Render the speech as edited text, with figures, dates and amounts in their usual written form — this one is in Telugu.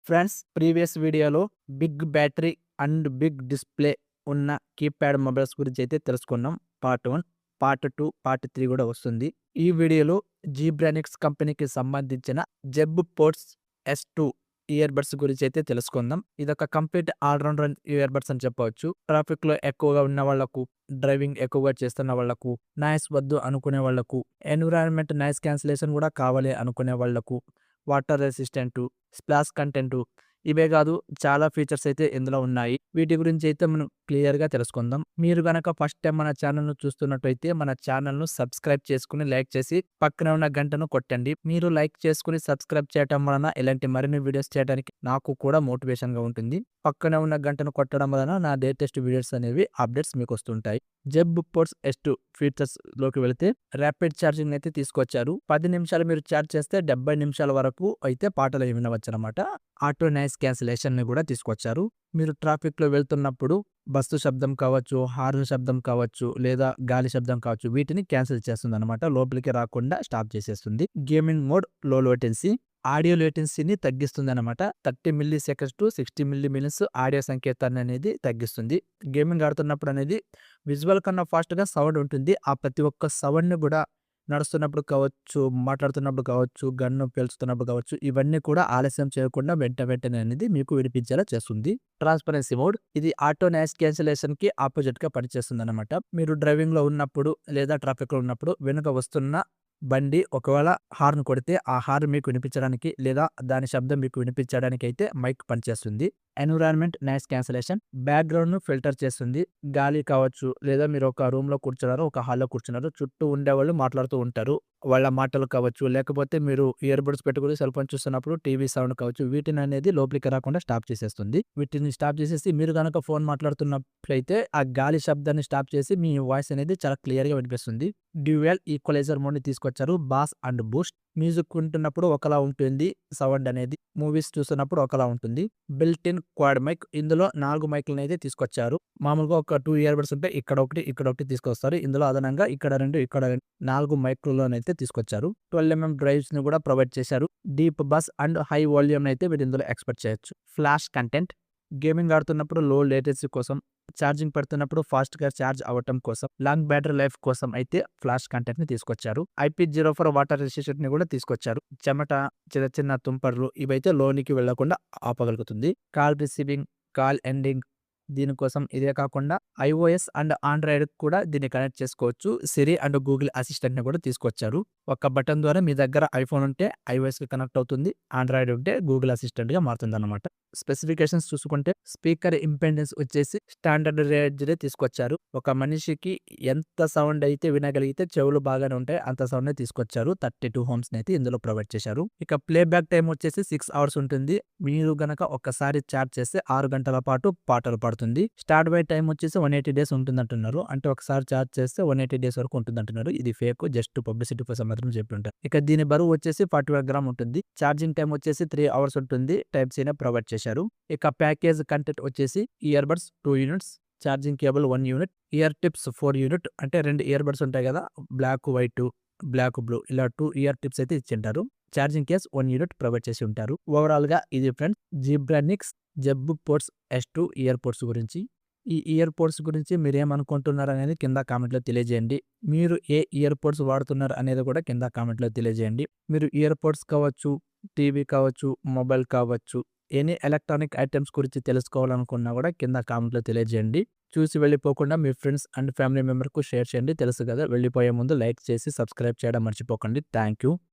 ఫ్రెండ్స్, ప్రీవియస్ వీడియోలో big battery and big display ఉన్న కీప్యాడ్ మొబైల్స్ గురించైతే తెలుసుకున్నాం. పార్ట్ 1, పార్ట్ 2, పార్ట్ 3 గూడా వస్తుంది. ఈ వీడియోలో జీబ్రానిక్స్ కంపెనీకి సంబంధించిన Zeb ports S2 ear buds గురించైతే తెలుసుకుందాం. ఇదొక complete all rounder ear buds అని చెప్పవచ్చు. ట్రాఫిక్‌లో ఎక్కువగా ఉన్న వాళ్ళకు, డ్రైవింగ్ ఎక్కువగా చేస్తున్న వాళ్ళకు, నాయిస్ వద్దు అనుకునే వాళ్ళకు, ఎన్విరాన్మెంట్ నాయిస్ క్యాన్సిలేషన్ గూడా కావాలి అనుకునే వాళ్ళకు, వాటర్ రెసిస్టెంటు, స్ప్లాష్ కంటెంటు, ఇవే కాదు చాలా ఫీచర్స్ అయితే ఇందులో ఉన్నాయి. వీటి గురించి అయితే మనం క్లియర్‌గా తెలుసుకుందాం. మీరు గనక ఫస్ట్ టైమ్ మన ఛానల్‌ను చూస్తున్నట్టయితే మన ఛానల్‌ను సబ్స్క్రైబ్ చేసుకొని, లైక్ చేసి పక్కనే ఉన్న గంటను కొట్టండి. మీరు లైక్ చేసుకొని సబ్స్క్రైబ్ చేయటం వలన ఇలాంటి మరిన్ని వీడియోస్ చేయడానికి నాకు కూడా మోటివేషన్‌గా ఉంటుంది. పక్కనే ఉన్న గంటను కొట్టడం వలన నా లేటెస్ట్ వీడియోస్ అనేవి అప్డేట్స్ మీకు వస్తుంటాయి. జెబ్ పోర్ట్స్ S2 ఫీచర్స్‌లోకి వెళితే ర్యాపిడ్ ఛార్జింగ్ అయితే తీసుకొచ్చారు. 10 నిమిషాలు మీరు ఛార్జ్ చేస్తే 70 నిమిషాల వరకు అయితే పాటలు వినవచ్చనమాట. ఆటో నాయిస్ క్యాన్సిలేషన్‌ని కూడా తీసుకొచ్చారు. మీరు ట్రాఫిక్‌లో వెళ్తున్నప్పుడు బస్సు శబ్దం కావచ్చు, హార్న్ శబ్దం కావచ్చు, లేదా గాలి శబ్దం కావచ్చు, వీటిని క్యాన్సిల్ చేస్తుందనమాట. లోపలికి రాకుండా స్టాప్ చేసేస్తుంది. గేమింగ్ మోడ్ లో లేటెన్సీ, ఆడియో లేటెన్సీని తగ్గిస్తుందనమాట. 30 milliseconds to 60 milli minutes audio సంకేతాన్ని అనేది తగ్గిస్తుంది. గేమింగ్ ఆడుతున్నప్పుడు అనేది విజువల్ కన్నా ఫాస్ట్‌గా సౌండ్ ఉంటుంది. ఆ ప్రతి ఒక్క సౌండ్‌ని కూడా నడుస్తున్నప్పుడు కావచ్చు, మాట్లాడుతున్నప్పుడు కావచ్చు, గన్ను పేల్చుతున్నప్పుడు కావచ్చు, ఇవన్నీ కూడా ఆలస్యం చేయకుండా వెంటనే అనేది మీకు వినిపించేలా చేస్తుంది. ట్రాన్స్‌పరెన్సీ మోడ్, ఇది ఆటో నాయిస్ క్యాన్సిలేషన్‌కి ఆపోజిట్‌గా పనిచేస్తుందన్నమాట. మీరు డ్రైవింగ్‌లో ఉన్నప్పుడు లేదా ట్రాఫిక్‌లో ఉన్నప్పుడు వెనుక వస్తున్న బండి ఒకవేళ హార్న్ కొడితే ఆ హార్న్ మీకు వినిపించడానికి లేదా దాని శబ్దం మీకు వినిపించడానికి అయితే మైక్ పనిచేస్తుంది. ఎన్విరాన్మెంట్ నాయిస్ క్యాన్సిలేషన్, బ్యాక్‌గ్రౌండ్‌ను ఫిల్టర్ చేస్తుంది. గాలి కావచ్చు, లేదా మీరు ఒక రూమ్‌లో కూర్చున్నారు, ఒక హాల్‌లో కూర్చున్నారు, చుట్టూ ఉండేవాళ్ళు మాట్లాడుతూ ఉంటారు. వాళ్ళ మాటలు కావచ్చు, లేకపోతే మీరు ఇయర్ బడ్స్ పెట్టుకొని సెల్ ఫోన్ చూస్తున్నప్పుడు టీవీ సౌండ్ కావచ్చు, వీటిననేది లోపలికి రాకుండా స్టాప్ చేసేస్తుంది. వీటిని స్టాప్ చేసేసి మీరు గనక ఫోన్ మాట్లాడుతున్నట్లయితే ఆ గాలి శబ్దాన్ని స్టాప్ చేసి మీ వాయిస్ అనేది చాలా క్లియర్‌గా వినిపిస్తుంది. డ్యూయల్ ఈక్వలైజర్ మోడ్‌ని తీసుకొచ్చారు. బాస్ అండ్ బూస్ట్, మ్యూజిక్ వింటున్నప్పుడు ఒకలా ఉంటుంది సౌండ్ అనేది, మూవీస్ చూస్తున్నప్పుడు ఒకలా ఉంటుంది. బిల్ట్ ఇన్ క్వాడ్ మైక్, ఇందులో 4 మైక్‌లనైతే తీసుకొచ్చారు. మామూలుగా ఒక 2 ఇయర్ బడ్స్ ఉంటాయి. ఇక్కడ ఒకటి తీసుకొస్తారు. ఇందులో అదనంగా ఇక్కడ 2, ఇక్కడ 4 మైక్‌లలోనైతే తీసుకొచ్చారు. 12 డ్రైవ్స్‌ని కూడా ప్రొవైడ్ చేశారు. డీప్ బస్ అండ్ హై వాల్యూమ్‌నైతే మీరు ఇందులో ఎక్స్‌పెక్ట్ చేయొచ్చు. ఫ్లాష్ కంటెంట్, గేమింగ్ ఆడుతున్నప్పుడు లో లేటెన్సీ కోసం, ఛార్జింగ్ పెడుతున్నప్పుడు ఫాస్ట్‌గా ఛార్జ్ అవ్వటం కోసం, లాంగ్ బ్యాటరీ లైఫ్ కోసం అయితే ఫ్లాష్ కంటెంట్‌ని తీసుకొచ్చారు. IP04 వాటర్ రెసిస్టెంట్‌ని కూడా తీసుకొచ్చారు. చెమట, చిన్న చిన్న తుంపర్లు ఇవైతే లోనికి వెళ్ళకుండా ఆపగలుగుతుంది. కాల్ రిసీవింగ్, కాల్ ఎండింగ్, దీనికోసం ఇదే కాకుండా iOS అండ్ ఆండ్రాయిడ్ కూడా దీన్ని కనెక్ట్ చేసుకోవచ్చు. సిరి అండ్ గూగుల్ అసిస్టెంట్‌ని కూడా తీసుకొచ్చారు. ఒక్క బటన్ ద్వారా మీ దగ్గర ఐఫోన్ ఉంటే iOS‌కి కనెక్ట్ అవుతుంది. ఆండ్రాయిడ్ ఉంటే గూగుల్ అసిస్టెంట్‌గా మారుతుందన్నమాట. స్పెసిఫికేషన్స్ చూసుకుంటే స్పీకర్ ఇంపెడెన్స్ వచ్చేసి స్టాండర్డ్ రేంజ్‌దే తీసుకొచ్చారు. ఒక మనిషికి ఎంత సౌండ్ అయితే వినగలిగితే చెవులు బాగానే ఉంటాయి, అంత సౌండ్‌నే తీసుకొచ్చారు. 32 ఓమ్స్‌నైతే ఇందులో ప్రొవైడ్ చేశారు. ఇక ప్లేబ్యాక్ టైమ్ వచ్చేసి 6 అవర్స్ ఉంటుంది. మీరు గనక ఒక్కసారి చార్జ్ చేస్తే 6 గంటల పాటు పాటలు పాడుతుంది. స్టార్ట్ బై టైమ్ వచ్చేసి 180 డేస్ ఉంటుందంటున్నారు. అంటే ఒకసారి చార్జ్ చేస్తే 180 డేస్ వరకు ఉంటుందంటున్నారు. ఇది ఫేక్, జస్ట్ పబ్లిసిటీ కోసం మాత్రం చెప్పుంటారు. ఇక దీని బరువు వచ్చేసి 41 గ్రామ్ ఉంటుంది. ఛార్జింగ్ టైమ్ వచ్చేసి 3 అవర్స్ ఉంటుంది. టైప్ సినే ప్రొవైడ్ చేశారు. ఇక ప్యాకేజ్ కంటెంట్ వచ్చేసి ear buds 2 units, charging cable 1 unit, year tips 4 unit, అంటే 2 ఇయర్ బడ్స్ ఉంటాయి కదా, బ్లాక్, వైట్, బ్లాక్, బ్లూ, ఇలా 2 ఇయర్ టిప్స్ అయితే ఇచ్చింటారు. ఛార్జింగ్ కేస్ 1 యూనిట్ ప్రొవైడ్ చేసి ఉంటారు. ఓవరాల్‌గా ఇది friends Zebronics Jeb ports S2 year ports గురించి. ఈ ఇయర్ పోడ్స్ గురించి మీరేమనుకుంటున్నారనేది కింద కామెంట్‌లో తెలియజేయండి. మీరు ఏ ఇయర్ పోడ్స్ వాడుతున్నారు అనేది కూడా కింద కామెంట్‌లో తెలియజేయండి. మీరు ఇయర్ పోడ్స్ కావచ్చు, టీవీ కావచ్చు, మొబైల్ కావచ్చు, ఎనీ ఎలక్ట్రానిక్ ఐటెమ్స్ గురించి తెలుసుకోవాలనుకున్నా కూడా కింద కామెంట్‌లో తెలియజేయండి. చూసి వెళ్ళిపోకుండా మీ ఫ్రెండ్స్ అండ్ ఫ్యామిలీ మెంబర్‌కు షేర్ చేయండి. తెలుసు కదా, వెళ్ళిపోయే ముందు లైక్ చేసి సబ్స్క్రైబ్ చేయడం మర్చిపోకండి. Thank you.